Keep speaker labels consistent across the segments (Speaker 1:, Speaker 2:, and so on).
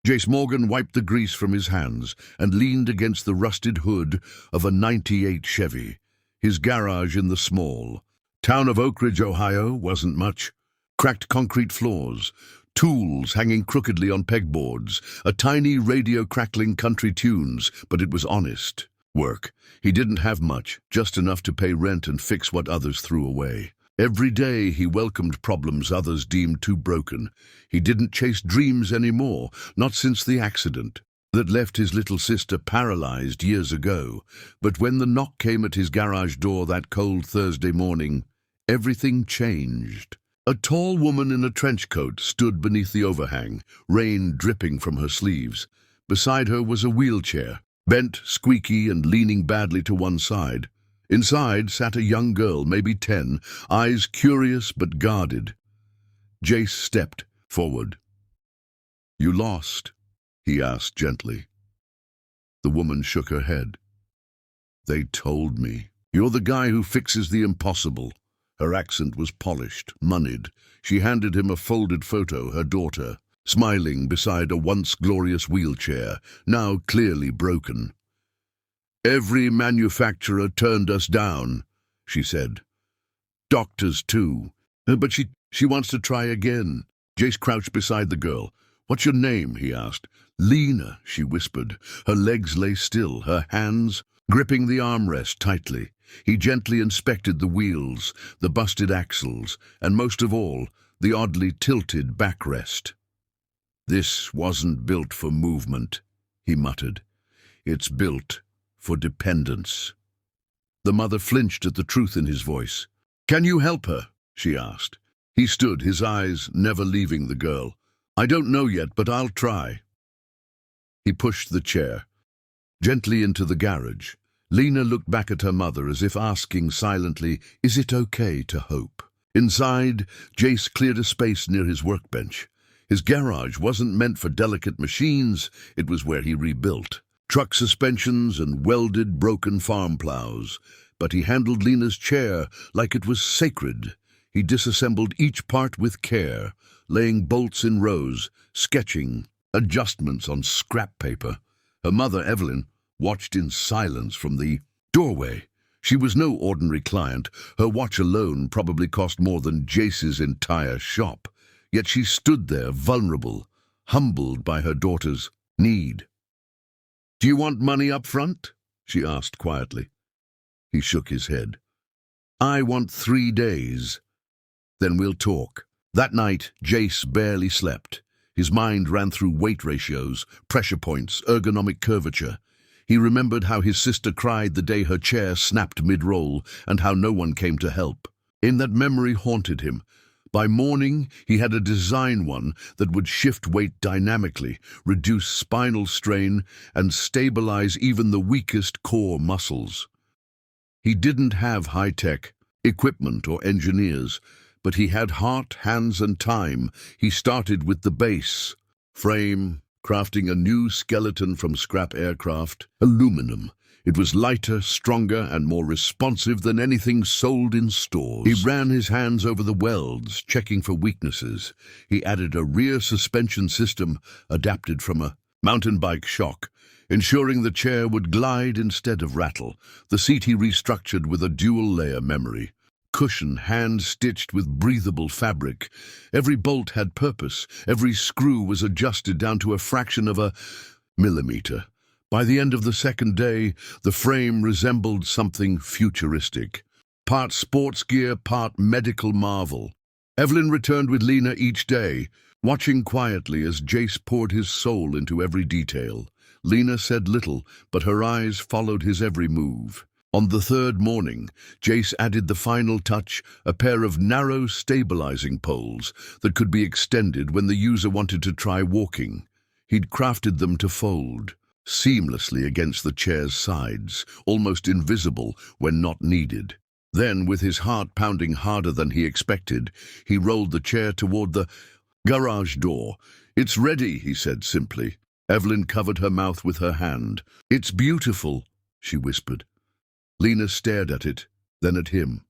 Speaker 1: Jace Morgan wiped the grease from his hands and leaned against the rusted hood of a '98 Chevy, his garage in the small town of Oak Ridge, Ohio. Wasn't much. Cracked concrete floors, tools hanging crookedly on pegboards, a tiny radio crackling country tunes, but it was honest work. He didn't have much, just enough to pay rent and fix what others threw away. Every day he welcomed problems others deemed too broken. He didn't chase dreams anymore, not since the accident that left his little sister paralyzed years ago. But when the knock came at his garage door that cold Thursday morning, everything changed. A tall woman in a trench coat stood beneath the overhang, rain dripping from her sleeves. Beside her was a wheelchair, bent, squeaky, and leaning badly to one side. Inside sat a young girl, maybe 10, eyes curious but guarded. Jace stepped forward. "You lost?" he asked gently. The woman shook her head. "They told me. You're the guy who fixes the impossible." Her accent was polished, moneyed. She handed him a folded photo, her daughter, smiling beside a once glorious wheelchair, now clearly broken. "Every manufacturer turned us down," she said. "Doctors, too. But she wants to try again." Jace crouched beside the girl. "What's your name?" he asked. "Lena," she whispered. Her legs lay still, her hands gripping the armrest tightly. He gently inspected the wheels, the busted axles, and most of all, the oddly tilted backrest. "This wasn't built for movement," he muttered. "It's built for dependence." The mother flinched at the truth in his voice. "Can you help her?" she asked. He stood, his eyes never leaving the girl. "I don't know yet, but I'll try." He pushed the chair gently into the garage. Lena looked back at her mother as if asking silently, "Is it okay to hope?" Inside, Jace cleared a space near his workbench. His garage wasn't meant for delicate machines, it was where he rebuilt truck suspensions and welded broken farm plows. But he handled Lena's chair like it was sacred. He disassembled each part with care, laying bolts in rows, sketching adjustments on scrap paper. Her mother, Evelyn, watched in silence from the doorway. She was no ordinary client. Her watch alone probably cost more than Jace's entire shop. Yet she stood there, vulnerable, humbled by her daughter's need. "Do you want money up front?" she asked quietly. He shook his head. "I want 3 days. Then we'll talk." That night, Jace barely slept. His mind ran through weight ratios, pressure points, ergonomic curvature. He remembered how his sister cried the day her chair snapped mid-roll, and how no one came to help. In that memory haunted him. By morning, he had a design one that would shift weight dynamically, reduce spinal strain, and stabilize even the weakest core muscles. He didn't have high-tech equipment or engineers, but he had heart, hands, and time. He started with the base frame, crafting a new skeleton from scrap aircraft, aluminum. It was lighter, stronger, and more responsive than anything sold in stores. He ran his hands over the welds, checking for weaknesses. He added a rear suspension system adapted from a mountain bike shock, ensuring the chair would glide instead of rattle. The seat he restructured with a dual-layer memory cushion, hand-stitched with breathable fabric. Every bolt had purpose. Every screw was adjusted down to a fraction of a millimeter. By the end of the second day, the frame resembled something futuristic. Part sports gear, part medical marvel. Evelyn returned with Lena each day, watching quietly as Jace poured his soul into every detail. Lena said little, but her eyes followed his every move. On the third morning, Jace added the final touch, a pair of narrow stabilizing poles that could be extended when the user wanted to try walking. He'd crafted them to fold seamlessly against the chair's sides, almost invisible when not needed. Then, with his heart pounding harder than he expected, he rolled the chair toward the garage door. "It's ready," he said simply. Evelyn covered her mouth with her hand. "It's beautiful," she whispered. Lena stared at it, then at him.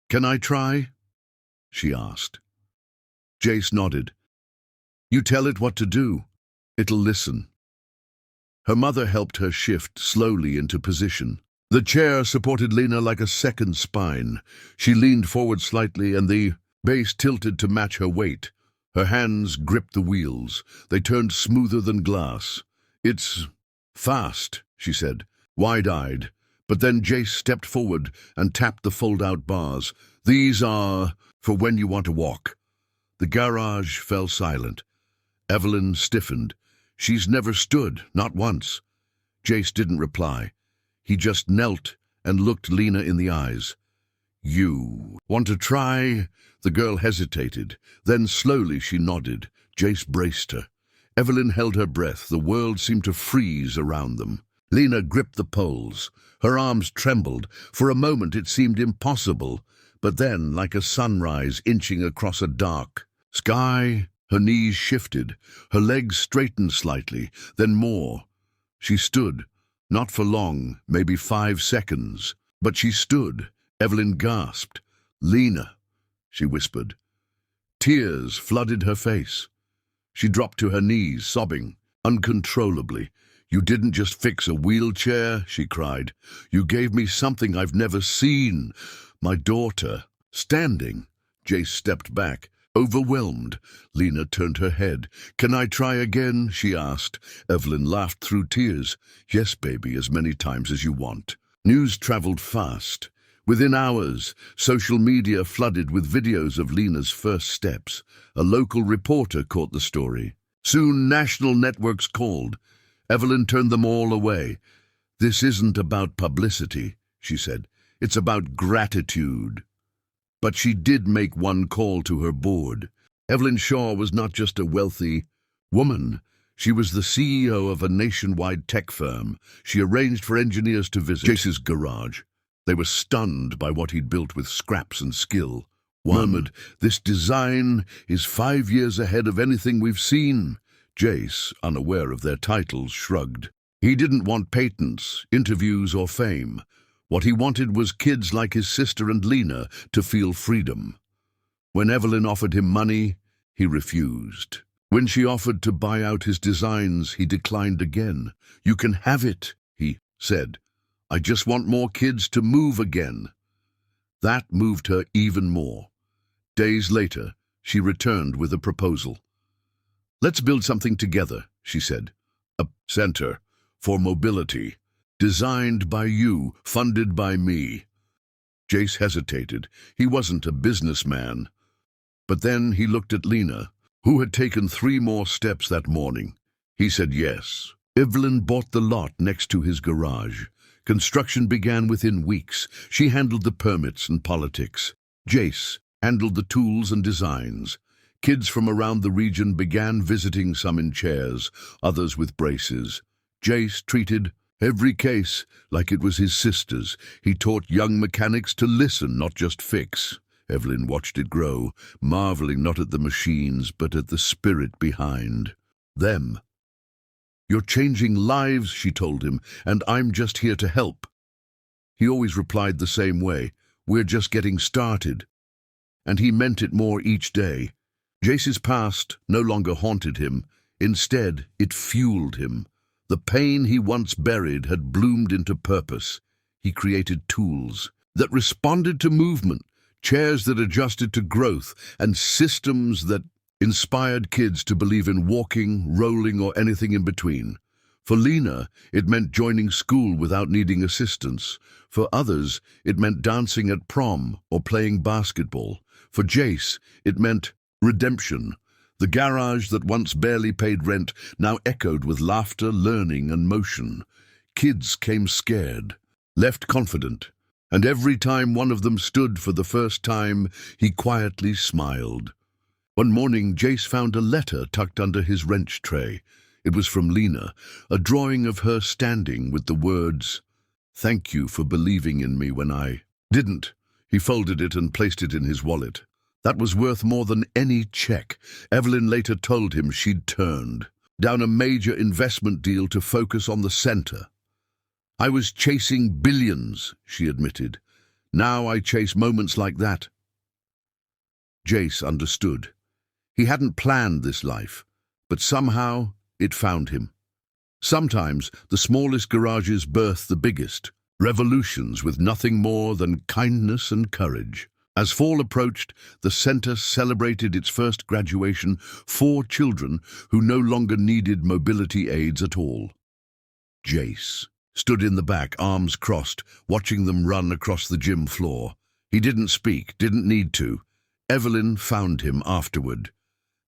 Speaker 1: "Can I try?" she asked. Jace nodded. "You tell it what to do." It'll listen. Her mother helped her shift slowly into position. The chair supported Lena like a second spine. She leaned forward slightly, and the base tilted to match her weight. Her hands gripped the wheels. They turned smoother than glass. "It's fast," she said, wide-eyed. But then Jace stepped forward and tapped the fold-out bars. "These are for when you want to walk." The garage fell silent. Evelyn stiffened. "She's never stood, not once." Jace didn't reply. He just knelt and looked Lena in the eyes. "You want to try?" The girl hesitated. Then slowly she nodded. Jace braced her. Evelyn held her breath. The world seemed to freeze around them. Lena gripped the poles. Her arms trembled. For a moment it seemed impossible. But then, like a sunrise inching across a dark sky, her knees shifted. Her legs straightened slightly, then more. She stood. Not for long, maybe 5 seconds. But she stood. Evelyn gasped. "Lena," she whispered. Tears flooded her face. She dropped to her knees, sobbing uncontrollably. "You didn't just fix a wheelchair," she cried. "You gave me something I've never seen. My daughter." Standing, Jace stepped back, overwhelmed. Lena turned her head. "Can I try again?" she asked. Evelyn laughed through tears. "Yes, baby, as many times as you want." News traveled fast. Within hours, social media flooded with videos of Lena's first steps. A local reporter caught the story. Soon national networks called. Evelyn turned them all away. "This isn't about publicity," she said. "It's about gratitude." But she did make one call to her board. Evelyn Shaw was not just a wealthy woman. She was the CEO of a nationwide tech firm. She arranged for engineers to visit Jace's garage. They were stunned by what he'd built with scraps and skill. One murmured, "This design is 5 years ahead of anything we've seen." Jace, unaware of their titles, shrugged. He didn't want patents, interviews, or fame. What he wanted was kids like his sister and Lena to feel freedom. When Evelyn offered him money, he refused. When she offered to buy out his designs, he declined again. "You can have it," he said. "I just want more kids to move again." That moved her even more. Days later, she returned with a proposal. "Let's build something together," she said. "A center for mobility, designed by you, funded by me." Jace hesitated. He wasn't a businessman. But then he looked at Lena, who had taken 3 more steps that morning. He said yes. Evelyn bought the lot next to his garage. Construction began within weeks. She handled the permits and politics. Jace handled the tools and designs. Kids from around the region began visiting, some in chairs, others with braces. Jace treated every case like it was his sister's. He taught young mechanics to listen, not just fix. Evelyn watched it grow, marveling not at the machines, but at the spirit behind them. "You're changing lives," she told him, "and I'm just here to help." He always replied the same way, "We're just getting started." And he meant it more each day. Jace's past no longer haunted him. Instead, it fueled him. The pain he once buried had bloomed into purpose. He created tools that responded to movement, chairs that adjusted to growth, and systems that inspired kids to believe in walking, rolling, or anything in between. For Lena, it meant joining school without needing assistance. For others, it meant dancing at prom or playing basketball. For Jace, it meant redemption. The garage that once barely paid rent now echoed with laughter, learning, and motion. Kids came scared, left confident, and every time one of them stood for the first time, he quietly smiled. One morning, Jace found a letter tucked under his wrench tray. It was from Lena, a drawing of her standing with the words, "Thank you for believing in me when I didn't." He folded it and placed it in his wallet. That was worth more than any check. Evelyn later told him she'd turned down a major investment deal to focus on the center. "I was chasing billions," she admitted. "Now I chase moments like that." Jace understood. He hadn't planned this life, but somehow it found him. Sometimes the smallest garages birth the biggest, revolutions with nothing more than kindness and courage. As fall approached, the center celebrated its first graduation, 4 children who no longer needed mobility aids at all. Jace stood in the back, arms crossed, watching them run across the gym floor. He didn't speak, didn't need to. Evelyn found him afterward.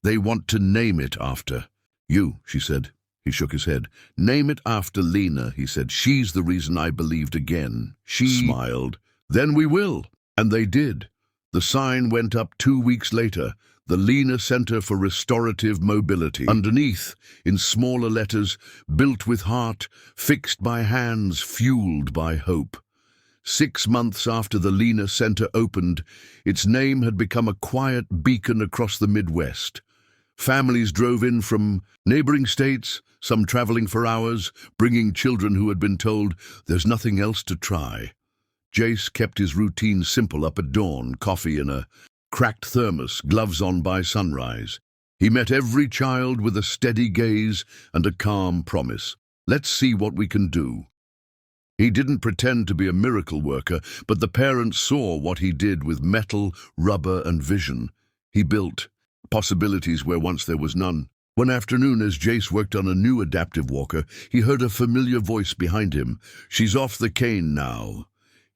Speaker 1: "They want to name it after you," she said. He shook his head. "Name it after Lena," he said. "She's the reason I believed again." She smiled. "Then we will." And they did. The sign went up 2 weeks later, the Lena Center for Restorative Mobility. Underneath, in smaller letters, built with heart, fixed by hands, fueled by hope. 6 months after the Lena Center opened, its name had become a quiet beacon across the Midwest. Families drove in from neighboring states, some traveling for hours, bringing children who had been told there's nothing else to try. Jace kept his routine simple up at dawn, coffee in a cracked thermos, gloves on by sunrise. He met every child with a steady gaze and a calm promise. "Let's see what we can do." He didn't pretend to be a miracle worker, but the parents saw what he did with metal, rubber, and vision. He built possibilities where once there was none. One afternoon, as Jace worked on a new adaptive walker, he heard a familiar voice behind him. "She's off the cane now."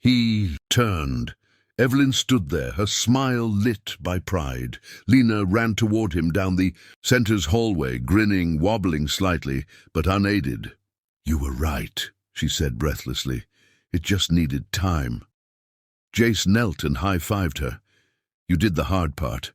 Speaker 1: He turned. Evelyn stood there, her smile lit by pride. Lena ran toward him down the center's hallway, grinning, wobbling slightly, but unaided. "You were right," she said breathlessly. "It just needed time." Jace knelt and high-fived her. "You did the hard part."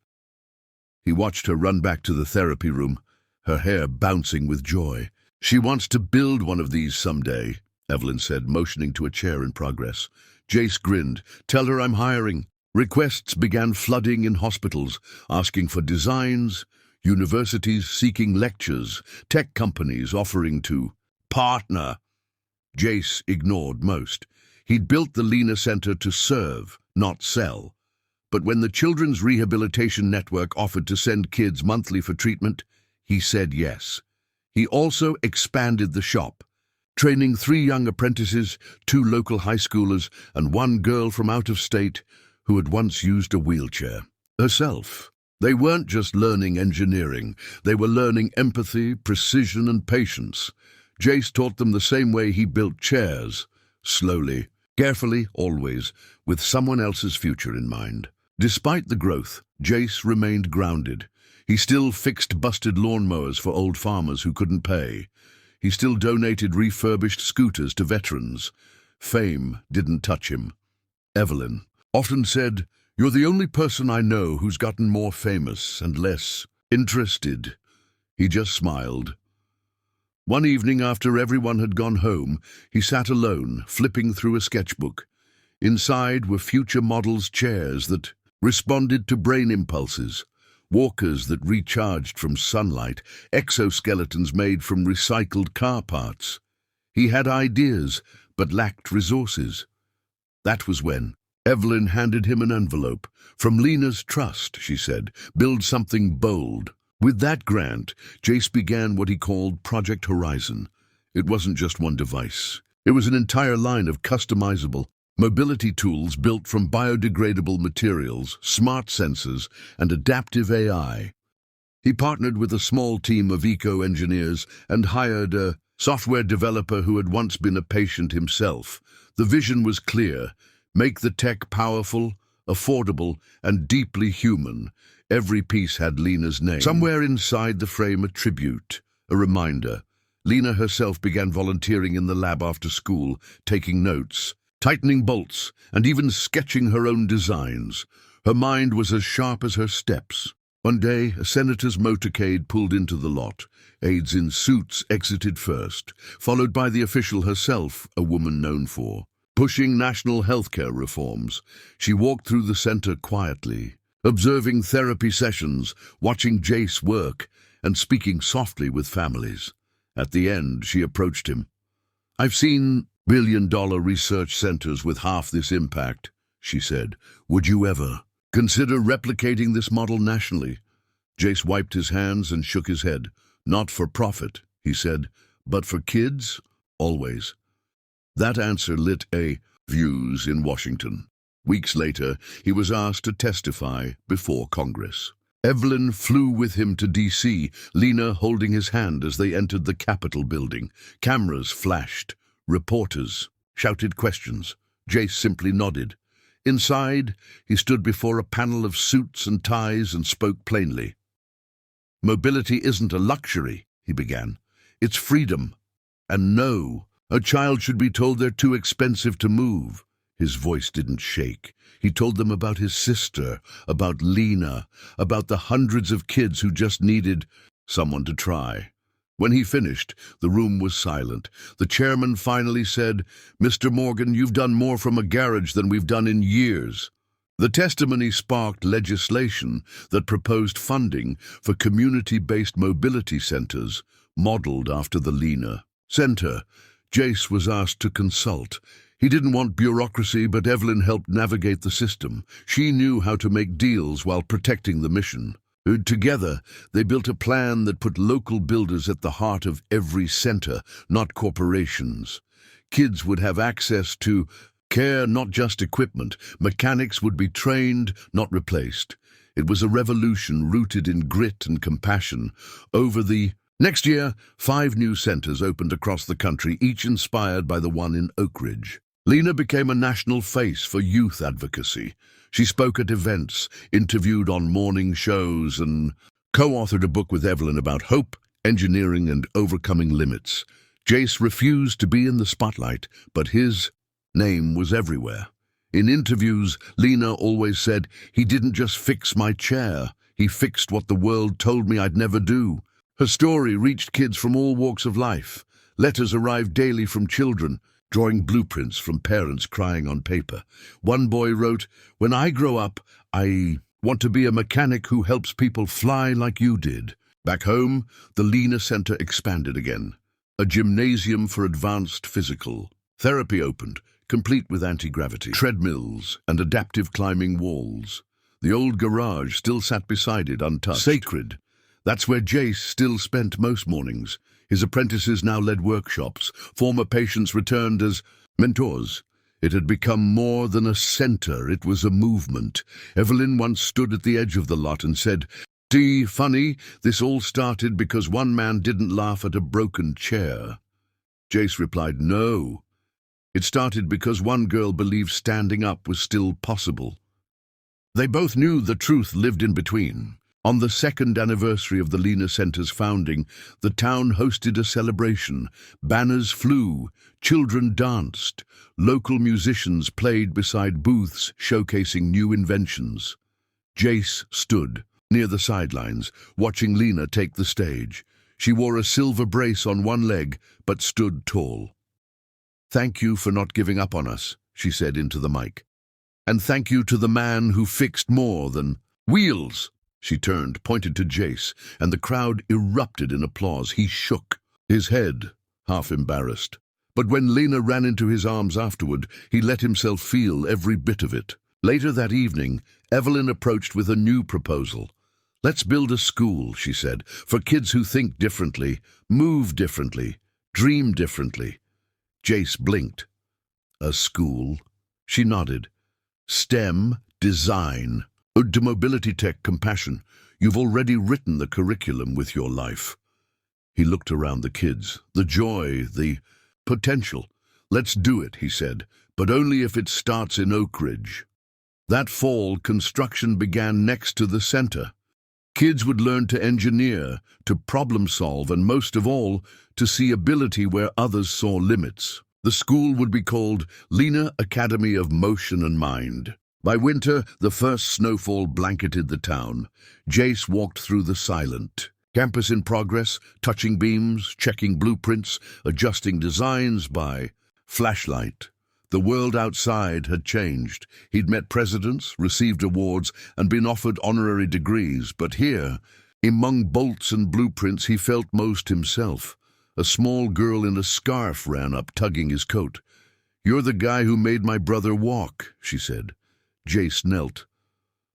Speaker 1: He watched her run back to the therapy room, her hair bouncing with joy. "She wants to build one of these someday," Evelyn said, motioning to a chair in progress. Jace grinned. "Tell her I'm hiring." Requests began flooding in hospitals, asking for designs, universities seeking lectures, tech companies offering to partner. Jace ignored most. He'd built the Lena Center to serve, not sell. But when the Children's Rehabilitation Network offered to send kids monthly for treatment, he said yes. He also expanded the shop, training 3 young apprentices, 2 local high schoolers, and 1 girl from out of state who had once used a wheelchair. Herself. They weren't just learning engineering. They were learning empathy, precision, and patience. Jace taught them the same way he built chairs. Slowly, carefully, always, with someone else's future in mind. Despite the growth, Jace remained grounded. He still fixed busted lawnmowers for old farmers who couldn't pay. He still donated refurbished scooters to veterans. Fame didn't touch him. Evelyn often said, "You're the only person I know who's gotten more famous and less interested." He just smiled. One evening after everyone had gone home, he sat alone, flipping through a sketchbook. Inside were future models' chairs that responded to brain impulses, walkers that recharged from sunlight, exoskeletons made from recycled car parts. He had ideas, but lacked resources. That was when Evelyn handed him an envelope. "From Lena's Trust," she said. "Build something bold." With that grant, Jace began what he called Project Horizon. It wasn't just one device. It was an entire line of customizable mobility tools built from biodegradable materials, smart sensors, and adaptive AI. He partnered with a small team of eco-engineers and hired a software developer who had once been a patient himself. The vision was clear: make the tech powerful, affordable, and deeply human. Every piece had Lena's name. Somewhere inside the frame, a tribute, a reminder. Lena herself began volunteering in the lab after school, taking notes, tightening bolts, and even sketching her own designs. Her mind was as sharp as her steps. One day, a senator's motorcade pulled into the lot. Aides in suits exited first, followed by the official herself, a woman known for pushing national healthcare reforms. She walked through the center quietly, observing therapy sessions, watching Jace work, and speaking softly with families. At the end, she approached him. "I've seen billion-dollar research centers with half this impact," she said. "Would you ever consider replicating this model nationally?" Jace wiped his hands and shook his head. "Not for profit." he said, but for kids, always. That answer lit a views in Washington. Weeks later, he was asked to testify before Congress. Evelyn flew with him to D.C., Lena holding his hand as they entered the Capitol building. Cameras flashed. Reporters shouted questions. Jace simply nodded. Inside, he stood before a panel of suits and ties and spoke plainly. "Mobility isn't a luxury," he began. "It's freedom. And no, a child should be told they're too expensive to move." His voice didn't shake. He told them about his sister, about Lena, about the hundreds of kids who just needed someone to try. When he finished, the room was silent. The chairman finally said, "Mr. Morgan, you've done more from a garage than we've done in years." The testimony sparked legislation that proposed funding for community-based mobility centers, modeled after the Lena Center. Jace was asked to consult. He didn't want bureaucracy, but Evelyn helped navigate the system. She knew how to make deals while protecting the mission. Together, they built a plan that put local builders at the heart of every center, not corporations. Kids would have access to care, not just equipment. Mechanics would be trained, not replaced. It was a revolution rooted in grit and compassion. Over the next year, 5 new centers opened across the country, each inspired by the one in Oak Ridge. Lena became a national face for youth advocacy. She spoke at events, interviewed on morning shows, and co-authored a book with Evelyn about hope, engineering, and overcoming limits. Jace refused to be in the spotlight, but his name was everywhere. In interviews, Lena always said, "He didn't just fix my chair, he fixed what the world told me I'd never do." Her story reached kids from all walks of life. Letters arrived daily from children, drawing blueprints from parents crying on paper. One boy wrote, "When I grow up, I want to be a mechanic who helps people fly like you did." Back home, the Lena Center expanded again. A gymnasium for advanced physical therapy opened, complete with anti-gravity, treadmills, and adaptive climbing walls. The old garage still sat beside it, untouched. Sacred. That's where Jace still spent most mornings. His apprentices now led workshops. Former patients returned as mentors. It had become more than a center, it was a movement. Evelyn once stood at the edge of the lot and said, "See, funny, this all started because one man didn't laugh at a broken chair." Jace replied, "No. It started because one girl believed standing up was still possible." They both knew the truth lived in between. On the 2nd anniversary of the Lena Center's founding, the town hosted a celebration. Banners flew, children danced, local musicians played beside booths showcasing new inventions. Jace stood near the sidelines, watching Lena take the stage. She wore a silver brace on one leg, but stood tall. "Thank you for not giving up on us," she said into the mic. "And thank you to the man who fixed more than wheels." She turned, pointed to Jace, and the crowd erupted in applause. He shook his head, half embarrassed. But when Lena ran into his arms afterward, he let himself feel every bit of it. Later that evening, Evelyn approached with a new proposal. "Let's build a school," she said, "for kids who think differently, move differently, dream differently." Jace blinked. "A school?" She nodded. "STEM, design. To mobility tech, compassion. You've already written the curriculum with your life." He looked around the kids. The joy, the potential. "Let's do it," he said, "but only if it starts in Oak Ridge." That fall, construction began next to the center. Kids would learn to engineer, to problem solve, and most of all, to see ability where others saw limits. The school would be called Lena Academy of Motion and Mind. By winter, the first snowfall blanketed the town. Jace walked through the silent campus in progress, touching beams, checking blueprints, adjusting designs by flashlight. The world outside had changed. He'd met presidents, received awards, and been offered honorary degrees. But here, among bolts and blueprints, he felt most himself. A small girl in a scarf ran up, tugging his coat. "You're the guy who made my brother walk," she said. Jace knelt.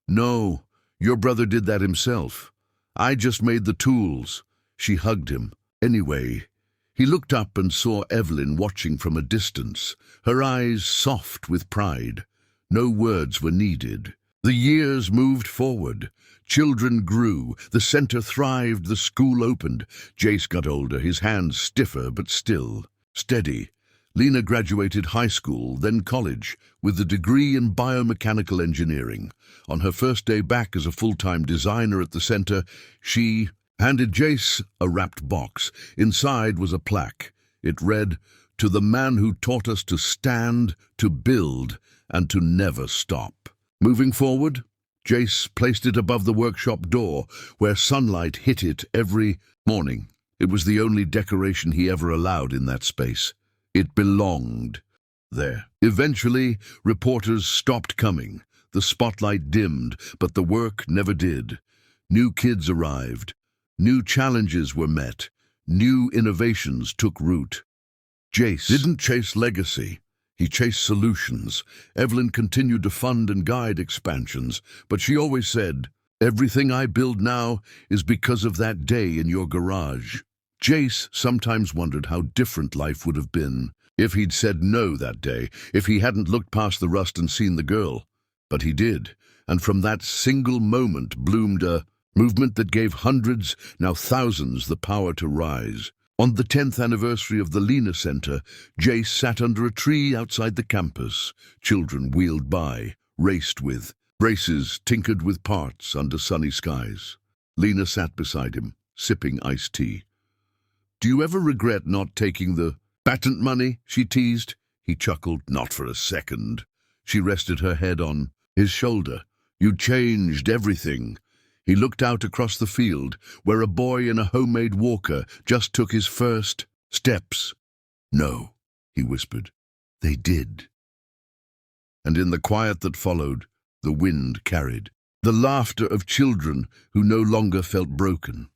Speaker 1: "No, your brother did that himself. I just made the tools." She hugged him. Anyway, he looked up and saw Evelyn watching from a distance, her eyes soft with pride. No words were needed. The years moved forward. Children grew, the center thrived, the school opened. Jace got older, his hands stiffer but still steady. Lena graduated high school, then college, with a degree in biomechanical engineering. On her first day back as a full-time designer at the center, she handed Jace a wrapped box. Inside was a plaque. It read, "To the man who taught us to stand, to build, and to never stop." Moving forward, Jace placed it above the workshop door, where sunlight hit it every morning. It was the only decoration he ever allowed in that space. It belonged there. Eventually, reporters stopped coming. The spotlight dimmed, but the work never did. New kids arrived. New challenges were met. New innovations took root. Jace didn't chase legacy. He chased solutions. Evelyn continued to fund and guide expansions, but she always said, "Everything I build now is because of that day in your garage." Jace sometimes wondered how different life would have been if he'd said no that day, if he hadn't looked past the rust and seen the girl. But he did, and from that single moment bloomed a movement that gave hundreds, now thousands, the power to rise. On the 10th anniversary of the Lena Center, Jace sat under a tree outside the campus. Children wheeled by, raced with braces, tinkered with parts under sunny skies. Lena sat beside him, sipping iced tea. "Do you ever regret not taking the patent money?" she teased. He chuckled. "Not for a second." She rested her head on his shoulder. "You changed everything." He looked out across the field, where a boy in a homemade walker just took his first steps. "No," he whispered. "They did." And in the quiet that followed, the wind carried the laughter of children who no longer felt broken.